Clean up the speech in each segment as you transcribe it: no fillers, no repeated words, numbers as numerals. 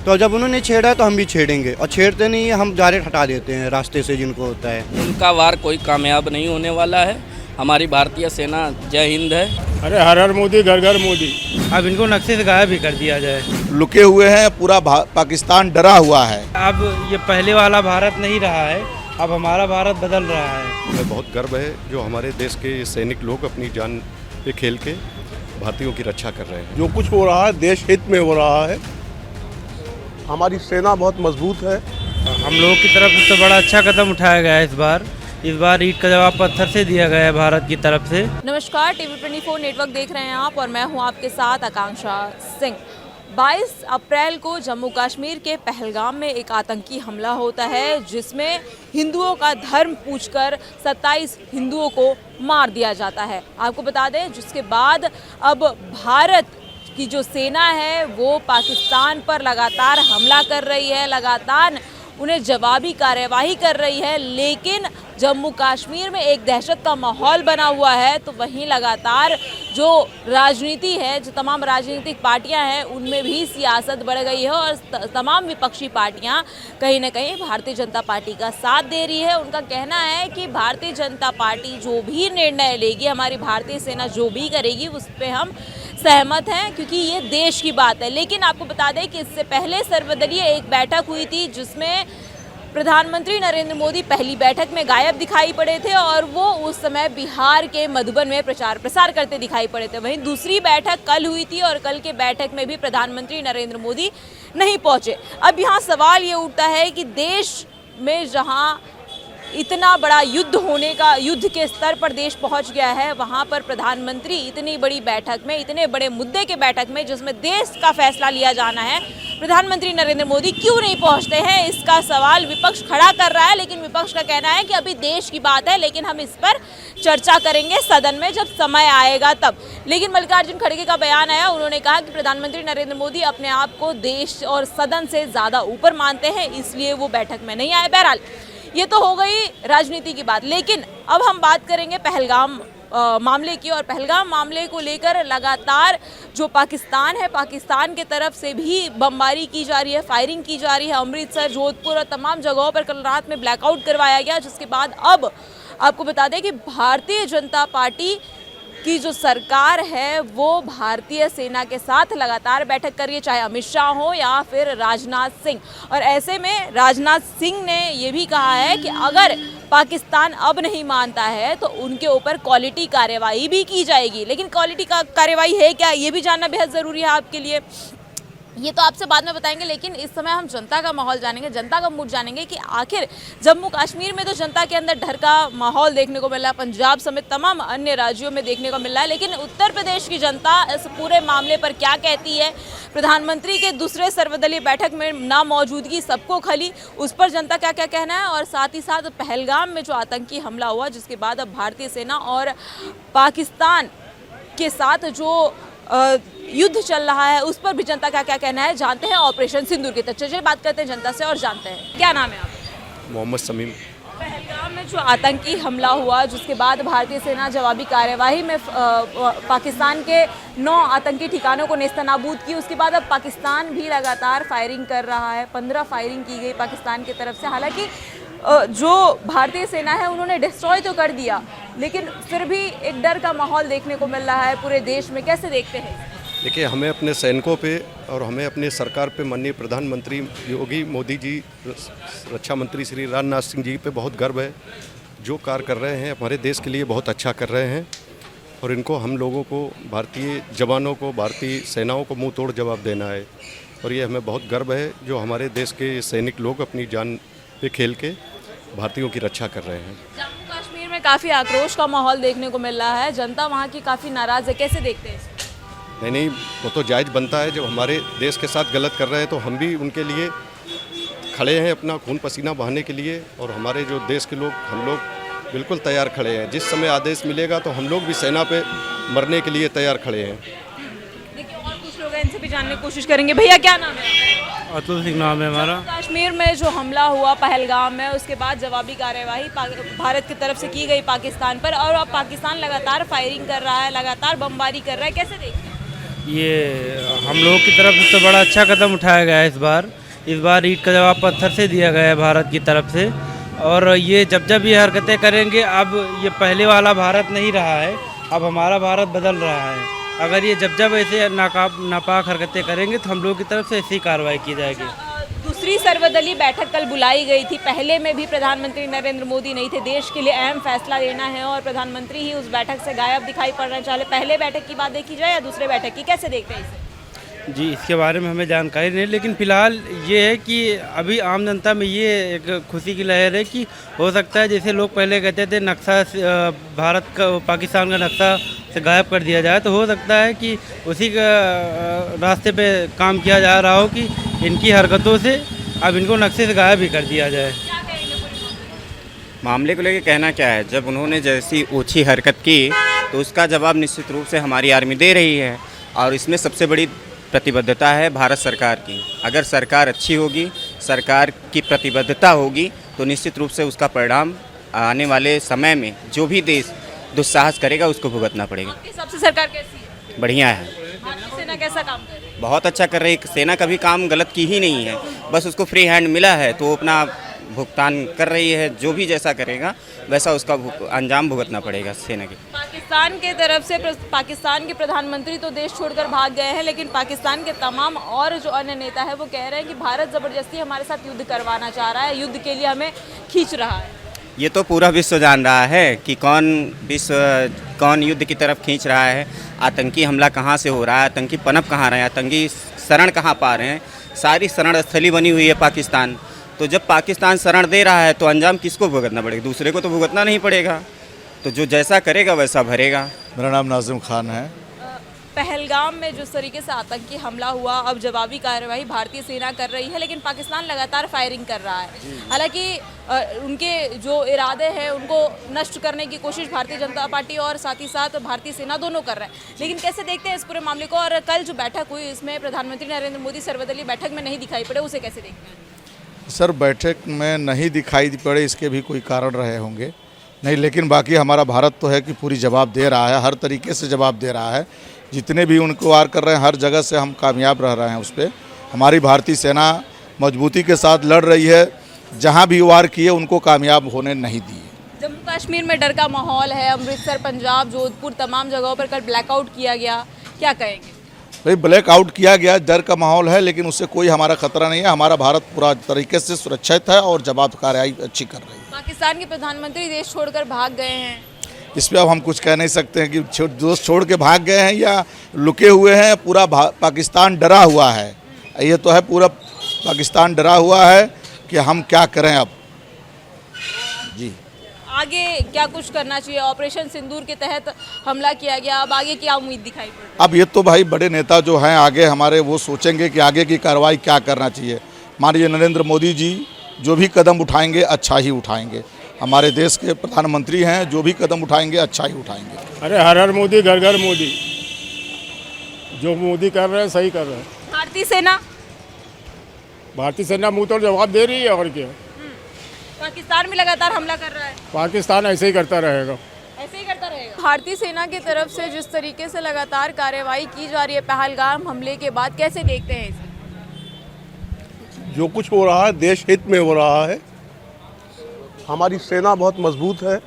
तो जब उन्होंने छेड़ा तो हम भी छेड़ेंगे, और छेड़ते नहीं है हम डायरेक्ट हटा देते हैं रास्ते से जिनको होता है। उनका वार कोई कामयाब नहीं होने वाला है। हमारी भारतीय सेना जय हिंद है। अरे हर हर मोदी घर घर मोदी। अब इनको नक्शे से गायब भी कर दिया जाए। लुके हुए हैं, पूरा पाकिस्तान डरा हुआ है। अब ये पहले वाला भारत नहीं रहा है, अब हमारा भारत बदल रहा है। हमें बहुत गर्व है जो हमारे देश के सैनिक लोग अपनी जान पे खेल के भारतीयों की रक्षा कर रहे हैं। जो कुछ हो रहा है देश हित में हो रहा है। हमारी सेना बहुत मजबूत है। हम लोगों की तरफ से तो बड़ा अच्छा कदम उठाया गया है। इस बार ईंट का जवाब पत्थर से दिया गया है भारत की तरफ से। नमस्कार, टीवी 24 नेटवर्क देख रहे हैं आप और मैं हूं आपके साथ आकांक्षा सिंह। 22 अप्रैल को जम्मू कश्मीर के पहलगाम में एक आतंकी हमला होता है जिसमें हिंदुओं का धर्म पूछकर 27 हिंदुओं को मार दिया जाता है। आपको बता दें, जिसके बाद अब भारत की जो सेना है वो पाकिस्तान पर लगातार हमला कर रही है, लगातार उन्हें जवाबी कार्यवाही कर रही है। लेकिन जम्मू कश्मीर में एक दहशत का माहौल बना हुआ है, तो वहीं लगातार जो राजनीति है, जो तमाम राजनीतिक पार्टियां हैं, उनमें भी सियासत बढ़ गई है और तमाम विपक्षी पार्टियां कहीं ना कहीं भारतीय जनता पार्टी का साथ दे रही है। उनका कहना है कि भारतीय जनता पार्टी जो भी निर्णय लेगी, हमारी भारतीय सेना जो भी करेगी उस पर हम सहमत हैं, क्योंकि ये देश की बात है। लेकिन आपको बता दें कि इससे पहले सर्वदलीय एक बैठक हुई थी जिसमें प्रधानमंत्री नरेंद्र मोदी पहली बैठक में गायब दिखाई पड़े थे और वो उस समय बिहार के मधुबन में प्रचार प्रसार करते दिखाई पड़े थे। वहीं दूसरी बैठक कल हुई थी और कल के बैठक में भी प्रधानमंत्री नरेंद्र मोदी नहीं पहुंचे। अब यहाँ सवाल ये उठता है कि देश में जहाँ इतना बड़ा युद्ध के स्तर पर देश पहुंच गया है, वहां पर प्रधानमंत्री इतनी बड़ी बैठक में, इतने बड़े मुद्दे के बैठक में जिसमें देश का फैसला लिया जाना है, प्रधानमंत्री नरेंद्र मोदी क्यों नहीं पहुंचते हैं, इसका सवाल विपक्ष खड़ा कर रहा है। लेकिन विपक्ष का कहना है कि अभी देश की बात है, लेकिन हम इस पर चर्चा करेंगे सदन में जब समय आएगा तब। लेकिन मल्लिकार्जुन खड़गे का बयान आया, उन्होंने कहा कि प्रधानमंत्री नरेंद्र मोदी अपने आप को देश और सदन से ज़्यादा ऊपर मानते हैं, इसलिए वो बैठक में नहीं आए। बहरहाल ये तो हो गई राजनीति की बात, लेकिन अब हम बात करेंगे पहलगाम मामले की। और पहलगाम मामले को लेकर लगातार जो पाकिस्तान है, पाकिस्तान के तरफ से भी बमबारी की जा रही है, फायरिंग की जा रही है। अमृतसर, जोधपुर और तमाम जगहों पर कल रात में ब्लैकआउट करवाया गया, जिसके बाद अब आपको बता दें कि भारतीय जनता पार्टी की जो सरकार है वो भारतीय सेना के साथ लगातार बैठक कर रही है, चाहे अमित शाह हो या फिर राजनाथ सिंह। और ऐसे में राजनाथ सिंह ने ये भी कहा है कि अगर पाकिस्तान अब नहीं मानता है तो उनके ऊपर क्वालिटी कार्यवाही भी की जाएगी। लेकिन क्वालिटी का कार्यवाही है क्या, ये भी जानना बेहद ज़रूरी है आपके लिए। ये तो आपसे बाद में बताएंगे, लेकिन इस समय हम जनता का माहौल जानेंगे, जनता का मूड जानेंगे कि आखिर जम्मू कश्मीर में तो जनता के अंदर डर का माहौल देखने को मिल रहा है, पंजाब समेत तमाम अन्य राज्यों में देखने को मिल रहा है। लेकिन उत्तर प्रदेश की जनता इस पूरे मामले पर क्या कहती है, प्रधानमंत्री के दूसरे सर्वदलीय बैठक में ना मौजूदगी सबको खली, उस पर जनता क्या क्या कहना है। और साथ ही साथ पहलगाम में जो आतंकी हमला हुआ, जिसके बाद अब भारतीय सेना और पाकिस्तान के साथ जो युद्ध चल रहा है उस पर भी जनता का क्या कहना है, जानते हैं ऑपरेशन सिंदूर की। तो चलिए बात करते हैं जनता से और जानते हैं। क्या नाम है आपका? मोहम्मद समीम। पहलगाम में जो आतंकी हमला हुआ, जिसके बाद भारतीय सेना जवाबी कार्यवाही में पाकिस्तान के 9 आतंकी ठिकानों को नेस्तनाबूद की, उसके बाद अब पाकिस्तान भी लगातार फायरिंग कर रहा है। 15 फायरिंग की गई पाकिस्तान की तरफ से। हालांकि जो भारतीय सेना है उन्होंने डिस्ट्रॉय तो कर दिया, लेकिन फिर भी एक डर का माहौल देखने को मिल रहा है पूरे देश में। कैसे देखते हैं? देखिए, हमें अपने सैनिकों पे और हमें अपनी सरकार पे माननीय प्रधानमंत्री योगी मोदी जी, रक्षा मंत्री श्री राजनाथ सिंह जी पे बहुत गर्व है। जो कार्य कर रहे हैं हमारे देश के लिए बहुत अच्छा कर रहे हैं और इनको हम लोगों को, भारतीय जवानों को, भारतीय सेनाओं को मुंह तोड़ जवाब देना है। और ये हमें बहुत गर्व है जो हमारे देश के सैनिक लोग अपनी जान पे खेल के भारतीयों की रक्षा कर रहे हैं। जम्मू कश्मीर में काफ़ी आक्रोश का माहौल देखने को मिल रहा है, जनता वहाँ की काफ़ी नाराज़ है। कैसे देखते हैं? नहीं, वो तो जायज़ बनता है। जब हमारे देश के साथ गलत कर रहे हैं तो हम भी उनके लिए खड़े हैं, अपना खून पसीना बहाने के लिए। और हमारे जो देश के लोग, हम लोग बिल्कुल तैयार खड़े हैं। जिस समय आदेश मिलेगा तो हम लोग भी सेना पे मरने के लिए तैयार खड़े हैं। देखिए, और कुछ लोग हैं, इनसे भी जानने की कोशिश करेंगे। भैया क्या नाम है? अतुल सिंह नाम है हमारा। कश्मीर में जो हमला हुआ पहलगाम में, उसके बाद जवाबी कार्यवाही भारत की तरफ से की गई पाकिस्तान पर, और अब पाकिस्तान लगातार फायरिंग कर रहा है, लगातार बमबारी कर रहा है। कैसे देखते हैं? ये हम लोग की तरफ से तो बड़ा अच्छा कदम उठाया गया है इस बार ईंट का जवाब पत्थर से दिया गया है भारत की तरफ से। और ये जब जब ये हरकतें करेंगे, अब ये पहले वाला भारत नहीं रहा है, अब हमारा भारत बदल रहा है। अगर ये जब जब ऐसे नापाक हरकतें करेंगे तो हम लोग की तरफ से ऐसी कार्रवाई की जाएगी। दूसरी सर्वदलीय बैठक कल बुलाई गई थी, पहले में भी प्रधानमंत्री नरेंद्र मोदी नहीं थे। देश के लिए अहम फैसला लेना है और प्रधानमंत्री ही उस बैठक से गायब दिखाई पड़ रहे हैं। चाहे पहले बैठक की बात देखी जाए या दूसरे बैठक की, कैसे देखते हैं इसे? जी, इसके बारे में हमें जानकारी नहीं, लेकिन फ़िलहाल ये है कि अभी आम जनता में ये एक खुशी की लहर है कि हो सकता है जैसे लोग पहले कहते थे नक्शा भारत का पाकिस्तान का नक्शा से गायब कर दिया जाए, तो हो सकता है कि उसी का रास्ते पे काम किया जा रहा हो कि इनकी हरकतों से अब इनको नक्शे से गायब भी कर दिया जाए। मामले को लेकर कहना क्या है, जब उन्होंने जैसी ओछी हरकत की तो उसका जवाब निश्चित रूप से हमारी आर्मी दे रही है और इसमें सबसे बड़ी प्रतिबद्धता है भारत सरकार की। अगर सरकार अच्छी होगी, सरकार की प्रतिबद्धता होगी तो निश्चित रूप से उसका परिणाम आने वाले समय में जो भी देश दुस्साहस करेगा उसको भुगतना पड़ेगा। आपके हिसाब से सरकार कैसी है? बढ़िया है। भारतीय सेना कैसा काम कर रही है? बहुत अच्छा कर रही है। सेना कभी काम गलत की ही नहीं है, बस उसको फ्री हैंड मिला है तो अपना भुगतान कर रही है। जो भी जैसा करेगा वैसा उसका अंजाम भुगतना पड़ेगा सेना की। पाकिस्तान के तरफ से पाकिस्तान के प्रधानमंत्री तो देश छोड़कर भाग गए हैं, लेकिन पाकिस्तान के तमाम और जो अन्य नेता है वो कह रहे हैं कि भारत ज़बरदस्ती हमारे साथ युद्ध करवाना चाह रहा है, युद्ध के लिए हमें खींच रहा है। ये तो पूरा विश्व जान रहा है कि कौन युद्ध की तरफ खींच रहा है। आतंकी हमला कहाँ से हो रहा है, आतंकी पनप कहाँ रहे हैं, आतंकी शरण कहाँ पा रहे हैं। सारी शरण स्थली बनी हुई है पाकिस्तान। तो जब पाकिस्तान शरण दे रहा है तो अंजाम किसको भुगतना पड़ेगा? दूसरे को तो भुगतना नहीं पड़ेगा। तो जो जैसा करेगा वैसा भरेगा। मेरा नाम नाजिम खान है। पहलगाम में जिस तरीके से आतंकी हमला हुआ, अब जवाबी कार्रवाई भारतीय सेना कर रही है, लेकिन पाकिस्तान लगातार फायरिंग कर रहा है। हालांकि उनके जो इरादे हैं उनको नष्ट करने की कोशिश भारतीय जनता पार्टी और साथ ही साथ भारतीय सेना दोनों कर रहे हैं। लेकिन कैसे देखते हैं इस पूरे मामले को? और कल जो बैठक हुई इसमें प्रधानमंत्री नरेंद्र मोदी सर्वदलीय बैठक में नहीं दिखाई पड़े, उसे कैसे देखते हैं? सर, बैठक में नहीं दिखाई पड़े इसके भी कोई कारण रहे होंगे नहीं, लेकिन बाकी हमारा भारत तो है कि पूरी जवाब दे रहा है, हर तरीके से जवाब दे रहा है। जितने भी उनको वार कर रहे हैं हर जगह से हम कामयाब रह रहे हैं उस पर। हमारी भारतीय सेना मजबूती के साथ लड़ रही है, जहां भी वार किए उनको कामयाब होने नहीं दिए। जम्मू कश्मीर में डर का माहौल है, अमृतसर, पंजाब, जोधपुर तमाम जगहों पर कल ब्लैकआउट किया गया, क्या कहेंगे? भाई, ब्लैकआउट किया गया, डर का माहौल है, लेकिन उससे कोई हमारा खतरा नहीं है। हमारा भारत पूरा तरीके से सुरक्षित है और जवाब कार्रवाई अच्छी कर रही है। पाकिस्तान के प्रधानमंत्री देश छोड़कर भाग गए हैं, इस पर अब हम कुछ कह नहीं सकते हैं कि दोस्त छोड़ के भाग गए हैं या लुके हुए हैं। पूरा पाकिस्तान डरा हुआ है, ये तो है, पूरा पाकिस्तान डरा हुआ है कि हम क्या करें अब। जी, आगे क्या कुछ करना चाहिए? ऑपरेशन सिंदूर के तहत हमला किया गया, अब आगे क्या उम्मीद दिखाई पड़ रही है? अब ये तो भाई बड़े नेता जो हैं आगे हमारे, वो सोचेंगे कि आगे की कार्रवाई क्या करना चाहिए। माननीय नरेंद्र मोदी जी जो भी कदम उठाएंगे अच्छा ही उठाएंगे। हमारे देश के प्रधानमंत्री हैं, जो भी कदम उठाएंगे अच्छा ही उठाएंगे। अरे हर हर मोदी घर घर मोदी, जो मोदी कर रहे हैं सही कर रहे हैं। भारतीय सेना मुंह तोड़ जवाब दे रही है। और क्या, पाकिस्तान में लगातार हमला कर रहा है, पाकिस्तान ऐसे ही करता रहेगा। ऐसे ही करता रहेगा। भारतीय सेना की तरफ से जिस तरीके से लगातार कार्रवाई की जा रही है पहलगाम हमले के बाद, कैसे देखते हैं इसे? जो कुछ हो रहा है देश हित में हो रहा है। हमारी सेना बहुत मजबूत है,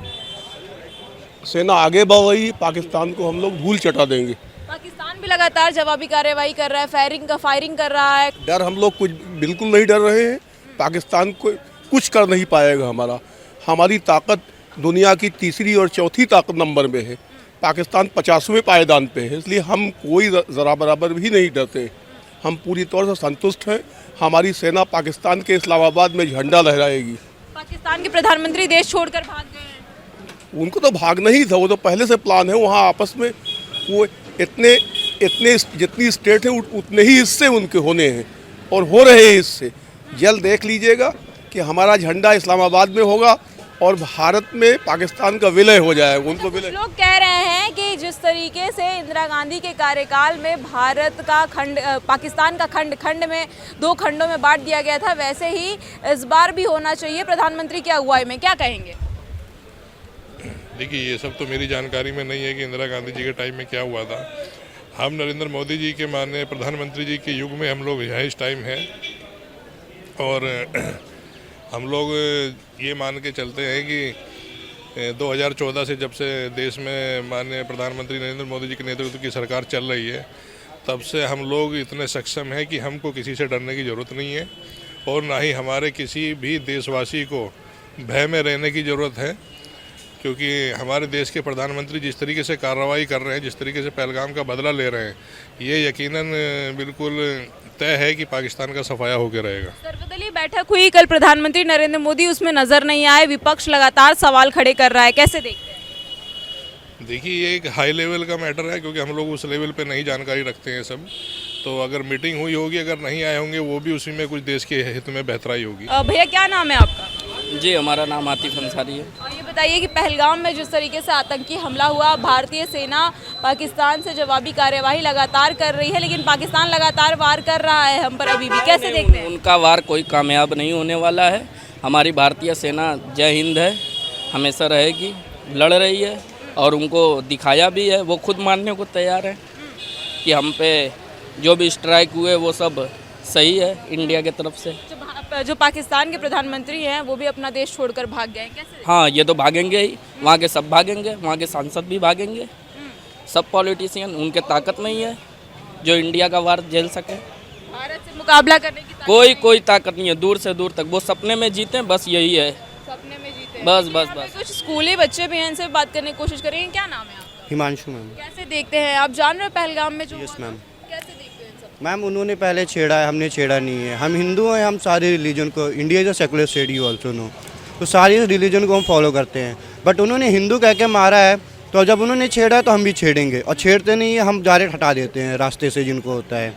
सेना आगे बढ़ रही है, पाकिस्तान को हम लोग धूल चटा देंगे। पाकिस्तान भी लगातार जवाबी कार्रवाई कर रहा है, फायरिंग कर रहा है। डर हम लोग कुछ बिल्कुल नहीं डर रहे हैं। पाकिस्तान को कुछ कर नहीं पाएगा। हमारी ताकत दुनिया की तीसरी और चौथी ताकत नंबर में है। पाकिस्तान 50वें पायदान पे है, इसलिए हम कोई ज़रा बराबर भी नहीं डरते। हम पूरी तौर से संतुष्ट हैं। हमारी सेना पाकिस्तान के इस्लामाबाद में झंडा लहराएगी। पाकिस्तान के प्रधानमंत्री देश छोड़कर भाग गए हैं, उनको तो भागना ही था, वो तो पहले से प्लान है। वहाँ आपस में वो इतने जितनी स्टेट है उतने ही हिस्से उनके होने हैं और हो रहे हैं हिस्से। जल्द देख लीजिएगा कि हमारा झंडा इस्लामाबाद में होगा और भारत में पाकिस्तान का विलय हो जाएगा। उनको विलय, लोग कह रहे हैं कि जिस तरीके से इंदिरा गांधी के कार्यकाल में भारत का पाकिस्तान का खंड में 2 खंडों में बांट दिया गया था, वैसे ही इस बार भी होना चाहिए प्रधानमंत्री की अगुवाई में, क्या कहेंगे? देखिए, ये सब तो मेरी जानकारी में नहीं है कि इंदिरा गांधी जी के टाइम में क्या हुआ था। हम नरेंद्र मोदी जी के माननीय प्रधानमंत्री जी के युग में हम लोग यहाँ इस टाइम हैं और हम लोग ये मान के चलते हैं कि 2014 से जब से देश में माननीय प्रधानमंत्री नरेंद्र मोदी जी के नेतृत्व की सरकार चल रही है, तब से हम लोग इतने सक्षम हैं कि हमको किसी से डरने की ज़रूरत नहीं है और ना ही हमारे किसी भी देशवासी को भय में रहने की ज़रूरत है, क्योंकि हमारे देश के प्रधानमंत्री जिस तरीके से कार्रवाई कर रहे हैं, जिस तरीके से पहलगाम का बदला ले रहे हैं, ये यकीनन बिल्कुल तय है कि पाकिस्तान का सफाया होकर रहेगा। सर्वदलीय बैठक हुई कल, प्रधानमंत्री नरेंद्र मोदी उसमें नजर नहीं आए, विपक्ष लगातार सवाल खड़े कर रहा है, कैसे देखते हैं? देखिए, ये एक हाई लेवल का मैटर है, क्योंकि हम लोग उस लेवल पे नहीं जानकारी रखते हैं सब। तो अगर मीटिंग हुई होगी, अगर नहीं आए होंगे, वो भी उसी में कुछ देश के हित में बेहतराई होगी। भैया क्या नाम है आपका? जी, हमारा नाम आतिफ अंसारी है। और ये बताइए कि पहलगाम में जिस तरीके से आतंकी हमला हुआ, भारतीय सेना पाकिस्तान से जवाबी कार्यवाही लगातार कर रही है, लेकिन पाकिस्तान लगातार वार कर रहा है हम पर अभी भी, कैसे देखते हैं? उनका वार कोई कामयाब नहीं होने वाला है। हमारी भारतीय सेना जय हिंद है, हमेशा रहेगी, लड़ रही है और उनको दिखाया भी है, वो खुद मानने को तैयार है कि हम पे जो भी स्ट्राइक हुए वो सब सही है इंडिया की तरफ से। जो पाकिस्तान के प्रधानमंत्री हैं वो भी अपना देश छोड़कर भाग गए हैं, कैसे? हाँ, ये तो भागेंगे ही, वहाँ के सब भागेंगे, वहाँ के सांसद भी भागेंगे, सब पॉलिटिशियन, उनके ताकत नहीं है जो इंडिया का वार झेल सके। भारत से मुकाबला करने की कोई ताकत नहीं है, दूर से दूर तक वो सपने में जीते, बस यही है, सपने में जीते। बस। कुछ स्कूली बच्चे भी हैं, इनसे बात करने की कोशिश करेंगे। क्या नाम है आपका? हिमांशु मैम। कैसे देखते हैं आप? जान रहे हो पहलगाम में जो यस मैम। कैसे देखते हैं इन सब? मैम, उन्होंने पहले छेड़ा है, हमने छेड़ा नहीं है। हम हिंदू हैं, हम सारे रिलीजन को, India is a secular state, you also know, तो सारी रिलीजन को हम फॉलो करते हैं। बट उन्होंने हिंदू कह के मारा है, तो जब उन्होंने छेड़ा तो हम भी छेड़ेंगे, और छेड़ते नहीं है हम डायरेक्ट हटा देते हैं रास्ते से जिनको होता है।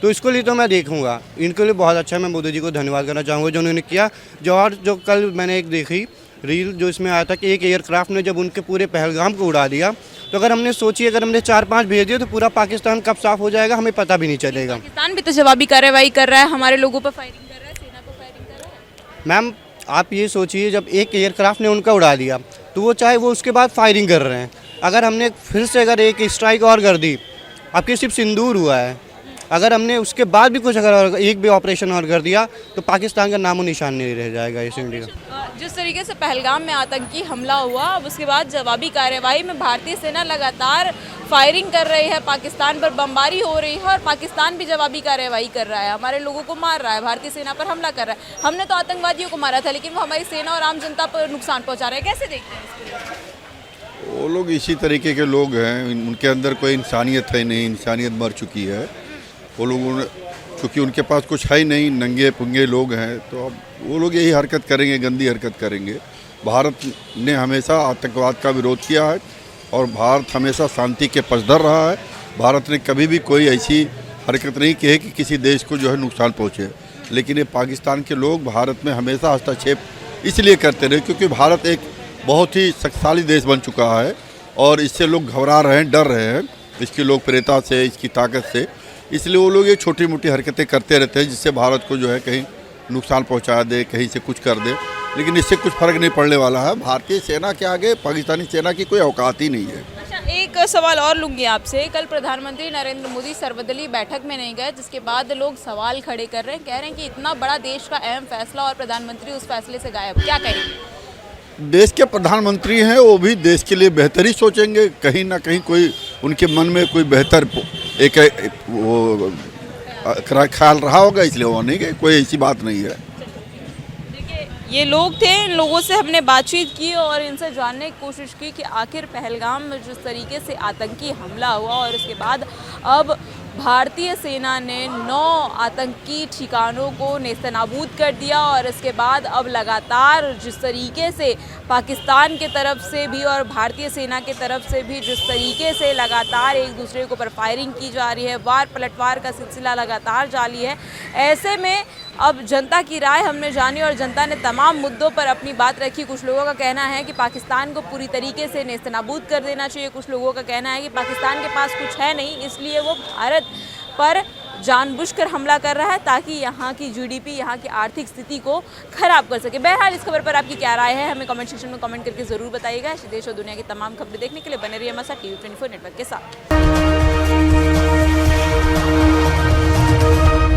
तो इसको लिए तो मैं देखूंगा, इनके लिए बहुत अच्छा, मैं मोदी जी को धन्यवाद करना चाहूँगा जो उन्होंने किया। जो कल मैंने एक देखी रील, जो इसमें आया था कि एक एयरक्राफ्ट ने जब उनके पूरे पहलगाम को उड़ा दिया, तो अगर हमने सोची अगर हमने 4-5 भेज दिए तो पूरा पाकिस्तान कब साफ हो जाएगा हमें पता भी नहीं चलेगा। पाकिस्तान भी तो जवाबी कार्रवाई कर रहा है, हमारे लोगों पर फायरिंग कर रहा है, सेना पर फायरिंग कर रहा है। मैम, आप ये सोचिए, जब एक एयरक्राफ्ट ने उनका उड़ा दिया तो वो चाहे वो उसके बाद फायरिंग कर रहे हैं, अगर हमने फिर से अगर एक स्ट्राइक और कर दी, आपके सिर्फ सिंदूर हुआ है, अगर हमने उसके बाद भी कुछ अगर एक भी ऑपरेशन और कर दिया तो पाकिस्तान का नामो निशान नहीं रह जाएगा इस इंडिया। जिस तरीके से पहलगाम में आतंकी हमला हुआ, अब उसके बाद जवाबी कार्यवाही में भारतीय सेना लगातार फायरिंग कर रही है, पाकिस्तान पर बमबारी हो रही है और पाकिस्तान भी जवाबी कार्यवाही कर रहा है, हमारे लोगों को मार रहा है, भारतीय सेना पर हमला कर रहा है। हमने तो आतंकवादियों को मारा था, लेकिन वो हमारी सेना और आम जनता पर नुकसान पहुँचा रहे हैं, कैसे देखते हैं इसको? वो लोग इसी तरीके के लोग हैं, उनके अंदर कोई इंसानियत है नहीं, इंसानियत मर चुकी है। वो लोग क्योंकि उनके पास कुछ है ही नहीं, नंगे पुंगे लोग हैं, तो अब वो लोग यही हरकत करेंगे, गंदी हरकत करेंगे। भारत ने हमेशा आतंकवाद का विरोध किया है और भारत हमेशा शांति के पक्षधर रहा है। भारत ने कभी भी कोई ऐसी हरकत नहीं की है कि किसी देश को जो है नुकसान पहुँचे, लेकिन ये पाकिस्तान के लोग भारत में हमेशा हस्तक्षेप इसलिए करते रहे क्योंकि भारत एक बहुत ही शक्तिशाली देश बन चुका है और इससे लोग घबरा रहे हैं, डर रहे हैं, इसकी लोकप्रियता से, इसकी ताकत से। इसलिए वो लोग ये छोटी मोटी हरकतें करते रहते हैं जिससे भारत को जो है कहीं नुकसान पहुंचा दे, कहीं से कुछ कर दे, लेकिन इससे कुछ फर्क नहीं पड़ने वाला है। भारतीय सेना के आगे पाकिस्तानी सेना की कोई औकात ही नहीं है। अच्छा, एक सवाल और लूँगी आपसे। कल प्रधानमंत्री नरेंद्र मोदी सर्वदलीय बैठक में नहीं गए, जिसके बाद लोग सवाल खड़े कर रहे हैं, कह रहे हैं कि इतना बड़ा देश का अहम फैसला और प्रधानमंत्री उस फैसले से गायब, क्या कहेंगे? देश के प्रधानमंत्री हैं, वो भी देश के लिए बेहतर ही सोचेंगे, कहीं ना कहीं कोई उनके मन में कोई बेहतर एक वो ख्याल रहा होगा, इसलिए वो नहीं गए, कोई ऐसी बात नहीं है। देखिए, ये लोग थे, इन लोगों से हमने बातचीत की और इनसे जानने की कोशिश की कि आखिर पहलगाम में जिस तरीके से आतंकी हमला हुआ और उसके बाद अब भारतीय सेना ने 9 आतंकी ठिकानों को नेस्तनाबूद कर दिया और इसके बाद अब लगातार जिस तरीके से पाकिस्तान के तरफ से भी और भारतीय सेना के तरफ से भी जिस तरीके से लगातार एक दूसरे के ऊपर फायरिंग की जा रही है, वार पलटवार का सिलसिला लगातार जारी है। ऐसे में अब जनता की राय हमने जानी और जनता ने तमाम मुद्दों पर अपनी बात रखी। कुछ लोगों का कहना है कि पाकिस्तान को पूरी तरीके से नेस्तनाबूद कर देना चाहिए, कुछ लोगों का कहना है कि पाकिस्तान के पास कुछ है नहीं, इसलिए वो भारत पर जानबूझकर हमला कर रहा है ताकि यहाँ की जीडीपी, यहाँ की आर्थिक स्थिति को खराब कर सके। बहरहाल इस खबर पर आपकी क्या राय है, हमें कमेंट सेक्शन में कमेंट करके ज़रूर बताइएगा। देश और दुनिया की तमाम खबरें देखने के लिए बने रहिए हमारे साथ TV24 नेटवर्क के साथ।